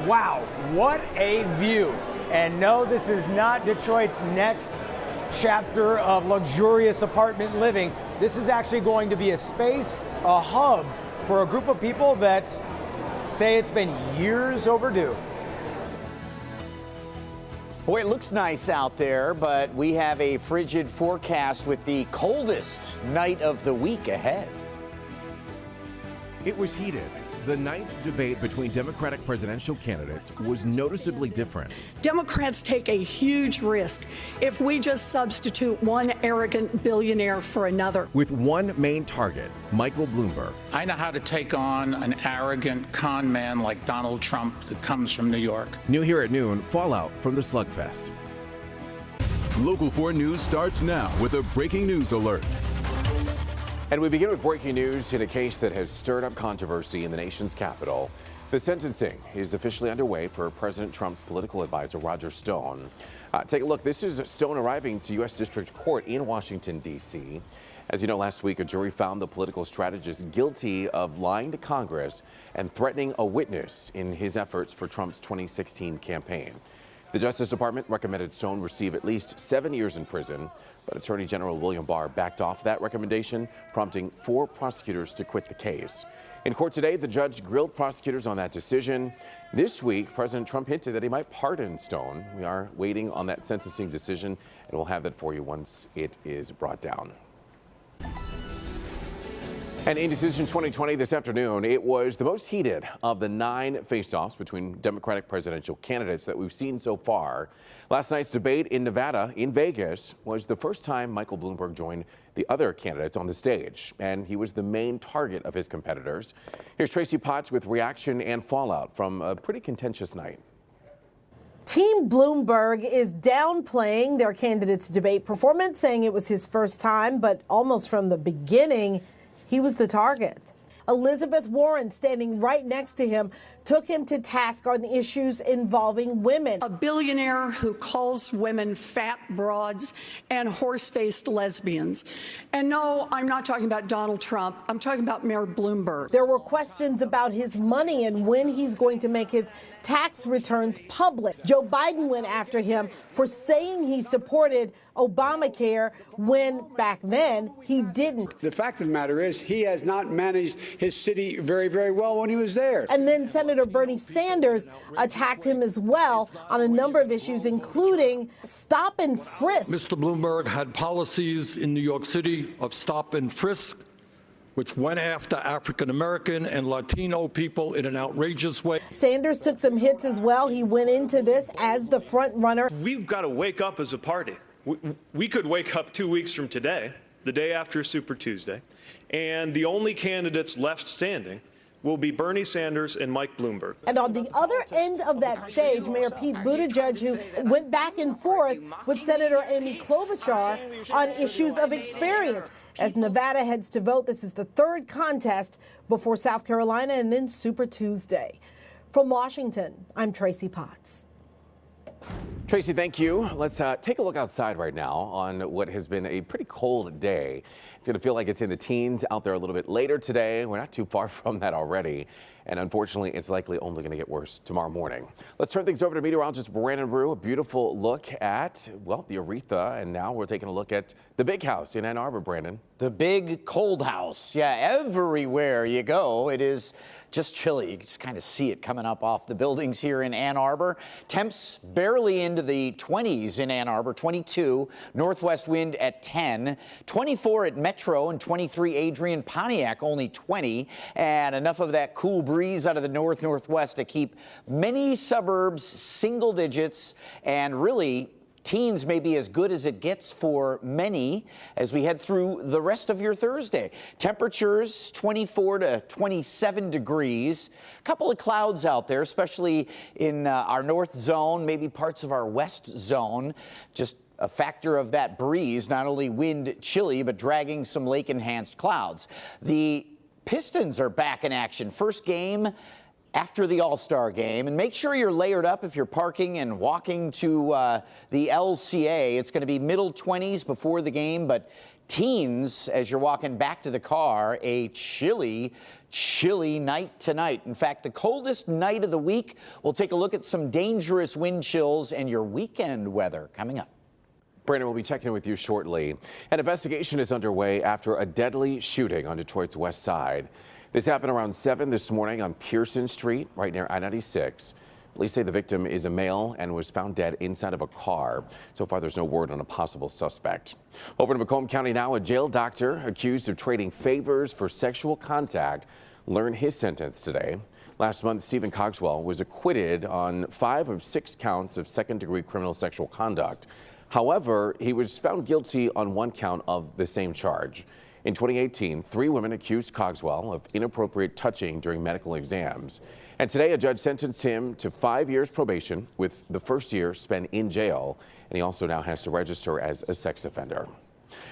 Wow, what a view. And no, this is not Detroit's next chapter of luxurious apartment living. This is actually going to be a space, a hub for a group of people that say it's been years overdue. Boy, it looks nice out there, but we have a frigid forecast with the coldest night of the week ahead. It was heated. The night debate between Democratic presidential candidates was noticeably different. Democrats take a huge risk if we just substitute one arrogant billionaire for another. With one main target, Michael Bloomberg. I know how to take on an arrogant con man like Donald Trump that comes from New York. New here at noon, fallout from the slugfest. Local 4 News starts now with a breaking news alert. And we begin with breaking news in a case that has stirred up controversy in the nation's capital. The sentencing is officially underway for President Trump's political advisor, Roger Stone. Take a look. This is Stone arriving to U.S. District Court in Washington, D.C. As you know, last week, a jury found the political strategist guilty of lying to Congress and threatening a witness in his efforts for Trump's 2016 campaign. The Justice Department recommended Stone receive at least 7 years in prison, but Attorney General William Barr backed off that recommendation, prompting 4 prosecutors to quit the case. In court today, the judge grilled prosecutors on that decision. This week, President Trump hinted that he might pardon Stone. We are waiting on that sentencing decision, and we'll have that for you once it is brought down. And in Decision 2020 this afternoon, it was the most heated of the 9 face-offs between Democratic presidential candidates that we've seen so far. Last night's debate in Nevada, in Vegas, was the first time Michael Bloomberg joined the other candidates on the stage, and he was the main target of his competitors. Here's Tracy Potts with reaction and fallout from a pretty contentious night. Team Bloomberg is downplaying their candidate's debate performance, saying it was his first time, but almost from the beginning, he was the target. Elizabeth Warren, standing right next to him, took him to task on issues involving women. A billionaire who calls women fat broads and horse-faced lesbians. And no, I'm not talking about Donald Trump. I'm talking about Mayor Bloomberg. There were questions about his money and when he's going to make his tax returns public. Joe Biden went after him for saying he supported Obamacare when back then he didn't. The fact of the matter is he has not managed his city very, very well when he was there. And then Senator Bernie Sanders attacked him as well on a number of issues, including stop and frisk. Mr. Bloomberg had policies in New York City of stop and frisk, which went after African-American and Latino people in an outrageous way. Sanders took some hits as well. He went into this as the front runner. We've got to wake up as a party. We could wake up 2 weeks from today, the day after Super Tuesday, and the only candidates left standing will be Bernie Sanders and Mike Bloomberg. And on the other end of that stage, Mayor Pete Buttigieg, who went back and forth with Senator Amy Klobuchar on issues of experience. As Nevada heads to vote, this is the third contest before South Carolina and then Super Tuesday. From Washington, I'm Tracy Potts. Tracy, thank you. Let's take a look outside right now on what has been a pretty cold day. It's going to feel like it's in the teens out there a little bit later today. We're not too far from that already. And unfortunately, it's likely only going to get worse tomorrow morning. Let's turn things over to meteorologist Brandon Brew. A beautiful look at, well, the Aretha. And now we're taking a look at the big house in Ann Arbor, Brandon. The big cold house. Yeah, everywhere you go, it is just chilly. You can just kind of see it coming up off the buildings here in Ann Arbor. Temps barely into the 20s in Ann Arbor, 22. Northwest wind at 10. 24 at Metro and 23 Adrian. Pontiac only 20. And enough of that cool breeze out of the northwest to keep many suburbs single digits, and really teens may be as good as it gets for many as we head through the rest of your Thursday. Temperatures 24 to 27 degrees. A couple of clouds out there, especially in our north zone, maybe parts of our west zone. Just a factor of that breeze, not only wind chilly, but dragging some lake-enhanced clouds. The Pistons are back in action. First game after the All-Star game. And make sure you're layered up if you're parking and walking to the LCA. It's going to be middle 20s before the game, but teens, as you're walking back to the car, a chilly chilly night tonight. In fact, the coldest night of the week. We'll take a look at some dangerous wind chills and your weekend weather coming up. Brandon will be checking in with you shortly. An investigation is underway after a deadly shooting on Detroit's west side. This happened around 7 this morning on Pearson Street, right near I-96. Police say the victim is a male and was found dead inside of a car. So far, there's no word on a possible suspect. Over to Macomb County now, a jail doctor accused of trading favors for sexual contact learned his sentence today. Last month, Stephen Cogswell was acquitted on 5 of 6 counts of second-degree criminal sexual conduct. However, he was found guilty on 1 count of the same charge. In 2018, 3 women accused Cogswell of inappropriate touching during medical exams. And today, a judge sentenced him to 5 years probation with the first year spent in jail. And he also now has to register as a sex offender.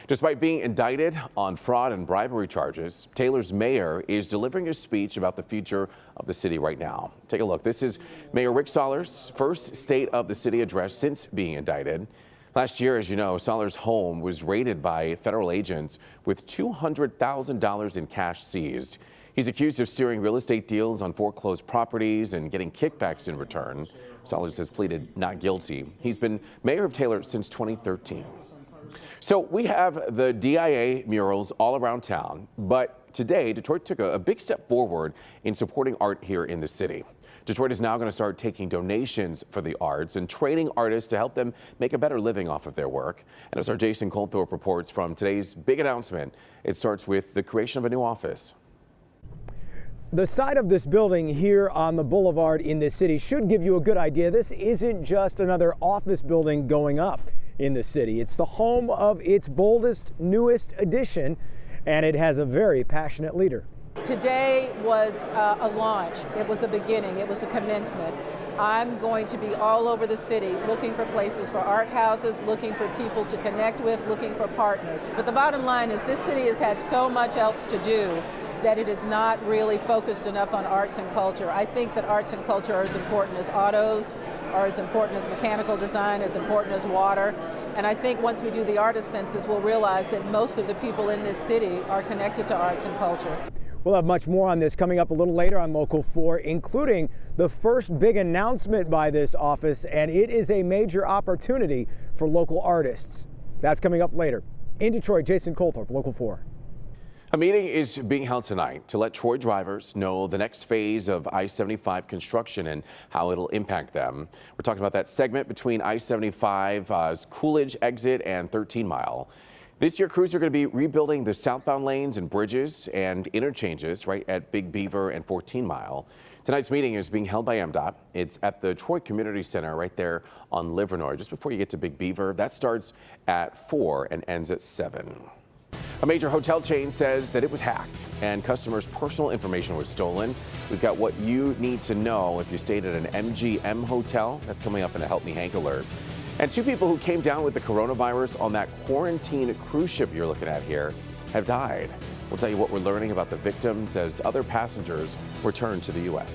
Despite being indicted on fraud and bribery charges, Taylor's mayor is delivering a speech about the future of the city right now. Take a look. This is Mayor Rick Sollers' first State of the City address since being indicted. Last year, as you know, Sollers' home was raided by federal agents with $200,000 in cash seized. He's accused of steering real estate deals on foreclosed properties and getting kickbacks in return. Sollers has pleaded not guilty. He's been mayor of Taylor since 2013. So we have the DIA murals all around town, but today Detroit took a big step forward in supporting art here in the city. Detroit is now going to start taking donations for the arts and training artists to help them make a better living off of their work. And as our Jason Colthorpe reports from today's big announcement, it starts with the creation of a new office. The side of this building here on the boulevard in this city should give you a good idea. This isn't just another office building going up in the city. It's the home of its boldest, newest addition, and it has a very passionate leader. Today was a launch. It was a beginning. It was a commencement. I'm going to be all over the city looking for places for art houses, looking for people to connect with, looking for partners. But the bottom line is this city has had so much else to do that it is not really focused enough on arts and culture. I think that arts and culture are as important as autos, are as important as mechanical design, as important as water. And I think once we do the artist census, we'll realize that most of the people in this city are connected to arts and culture. We'll have much more on this coming up a little later on Local 4, including the first big announcement by this office, and it is a major opportunity for local artists. That's coming up later. In Detroit, Jason Colthorpe, Local 4. A meeting is being held tonight to let Troy drivers know the next phase of I-75 construction and how it'll impact them. We're talking about that segment between I-75's Coolidge exit and 13 Mile. This year, crews are going to be rebuilding the southbound lanes and bridges and interchanges right at Big Beaver and 14 Mile. Tonight's meeting is being held by MDOT. It's at the Troy Community Center right there on Livernois, just before you get to Big Beaver. That starts at 4 and ends at 7. A major hotel chain says that it was hacked and customers' personal information was stolen. We've got what you need to know if you stayed at an MGM hotel. That's coming up in a Help Me Hank alert. And 2 people who came down with the coronavirus on that quarantine cruise ship you're looking at here have died. We'll tell you what we're learning about the victims as other passengers return to the U.S.